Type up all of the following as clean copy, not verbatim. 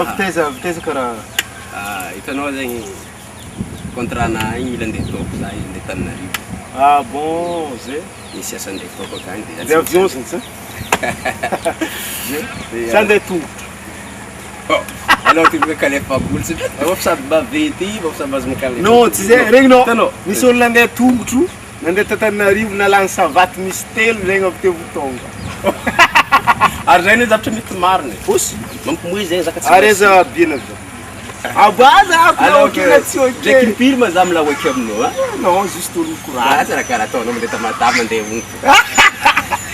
Viteza karaha hitanao zegny contrat-na igny mila andeha ataoko za andeha Tananarivo. Ah bon, zay. Misy asa andeha ataoko akagny De avion zany sa? Sa andeha tongotra. Anao ty kalefa olo sy vafisady bavety, vafisady bazy makalefa. Non, tsy zay, regny no. Misy olo nandeha tongotro, nandeha ta Tananarivo nalany savaty misy telo zegny avy teo tonga. Ary zay ny zavatra mety mariny. Fosy, mampimoy zay zaka tsy. Areza bien avy. Abaza ako kina tsy ok. Ndraiky impiry ma za mila oeky aminao a? Non, juste olo courage. Tsara karaha ataonao mandeha tamatavy mandeha onko.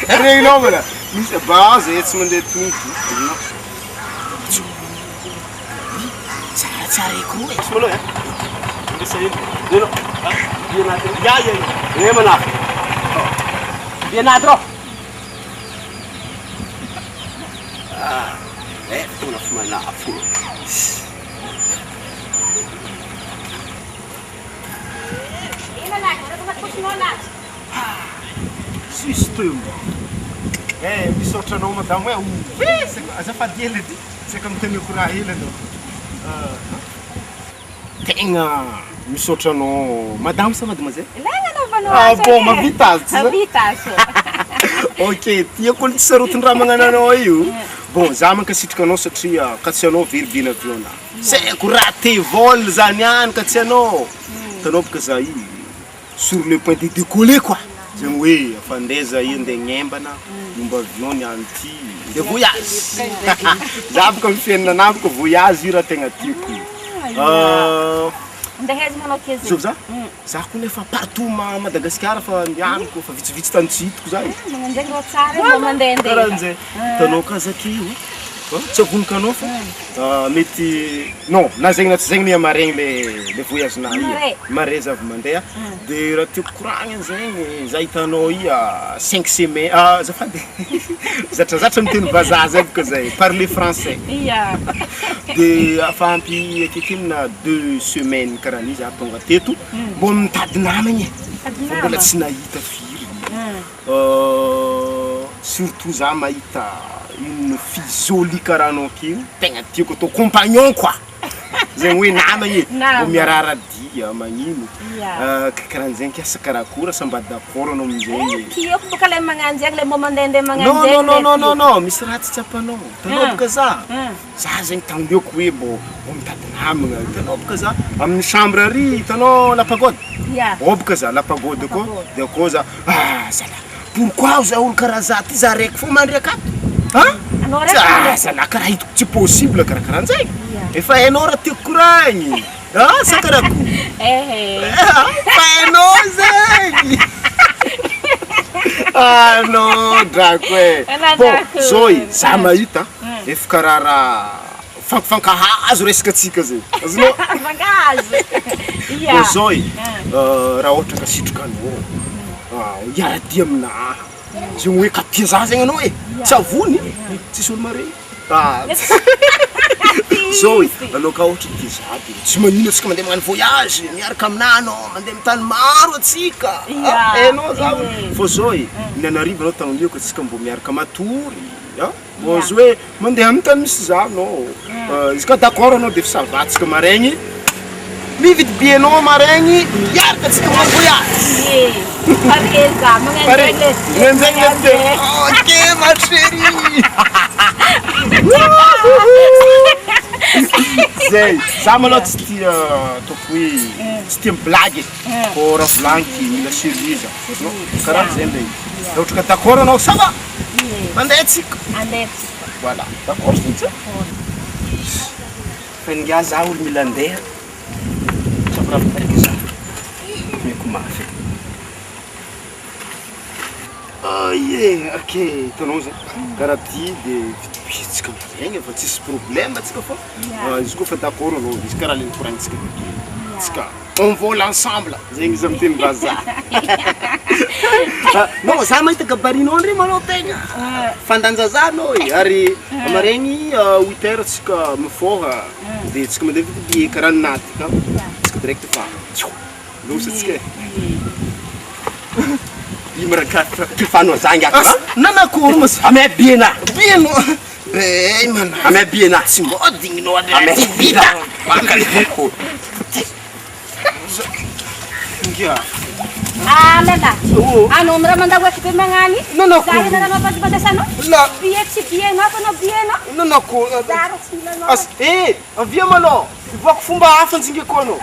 Regny no mana. Misy baza tsy mandeha tongotro. Tsara eko e. Solo e. Ndesa ino. Ino. Bien natin. Ya. Ngayon manaf. Bien natro. Ito na fumanafo. System. Misaotra anao madamo hoe azafady hely edy tsaka miteny koraha hely anao. Tegna misaotra anao madamo sa mademoiselle? Bon, mavita azy. Mavita azy. Ok, tiako olo tsy sarotin-draha magnano anao io. Bon, za mankasitraka anao satria ka tsy anao veribena avion na. Saiko raté vol zany ihany ka tsy anao. Hitanao baka za io sur le point de décoller quoi. Zegny hoe afandeza io andeha gnembana momba avion niany ty de voyage. Za baka mifiainana anako voyage io raha tegna tiako. Ndaheza manao keza. Zov za? Za koa nefa partout Madagasikara fa andianako fa vitsivitsy tany tsy hitako za. Mandeha rô tsara mandeha. Karahan'izay. Hitanao ka zakio. Tsy avoniko anao fa mety non na zegny na tsy zegny nia maregny le voyage na io. Mare za avy mandeha de raha tiako koragna zegny za hitanao i 5 semaines azafady zatrazatra miteny vazaha zay baka zay parler français. Iya. De afampy akekena 2 semaines karaha ni za tonga teto mbô mitady namagny e. Mbola tsy nahita firy. Surtout za mahita une fille jolie karaha anao keo tegna tiako atao compagnon quoi. Zegny hoe namagny mbô miarara dia magnino. Karahan'zegny kiasa karakora sambady d'accord anao amin'izegny. Tiako baka le magnano zegny le mbô mandehandeha magnano zegny. Non, misy raha tsy tsapanao. Hitanao baka za. Za zegny tandiako hoe mbô mitady namagna. Hitanao baka za amin'ny chambre ary hitanao la pagode. Baka za la pagode koa. De akao za zala. Pourquoi za olo karaha za ty za raiky fô mandry akato? Zala karaha hitako tsy possible karaha-karahan'zay. Efa hainao raha tiako koragny. Sa karaha ko? Fa hainao zegny. Non, drako e. Bon, zao za mahita efa karaha raha fankahazo resaka atsika zay. Azonao? Fankahazo. Bon, zao raha ohatra ka sitraka anao iaradia aminahy. Zegny hoe katia za zegny anao e. Tsy avony, tsisy olo mare. Zao anao ka ohatra tia za de tsy manino atsika mandeha magnano voyage miaraka aminahy anao mandeha mitany maro atsika. Hainao za fô zao Tananarivo anao tagnoniako atsika mbô miaraka matory. Bon zo hoe mandeha amin'ny tany misy za anao. Izy ka d'accord anao de fa savatsika maregny. Mividy bienao maregny miaraka atsika magnano voyage. Pareza, ok ma chérie. Zay, za malôha tsy tia ataoko hoe tsy tia miblagy fô raha volaniky mila sérieux. Karaha zay ndray. Raha ohatra ka d'accord anao ça va? Mandeha atsika. Voilà, d'accord zay. Faninga za olo mila andeha. Ravitarika za. Meko mafy. Ok, hitanao zay karaha ty de vitsika zegny efa tsisy problème atsika fô izy koa fa d'accord anao izy karaha le nikoragnintsika tsika on vole ensemble zegny izy amin'ny teny vazaha. Non, za mahita gabarinao ndray manao tegna fandanjaza anao ary amaregny 8 heures tsika mifoha de tsika mandeha vidy karaha naty ka tsika direct fa losa tsika. Imaraka kifano zangy aka. Nanakory mas ame biena. Bieno. man. Ame biena. Tsy modigninao Ame vita. Bakako. Ngia. Lenda. Ano mra mandago ekipe mangani? No. Zai na nama pati sana? La. Biye si biye na kono biye na. No. Zaro sila no. Avia manao. Ivako fomba hafa ntsingeko anao.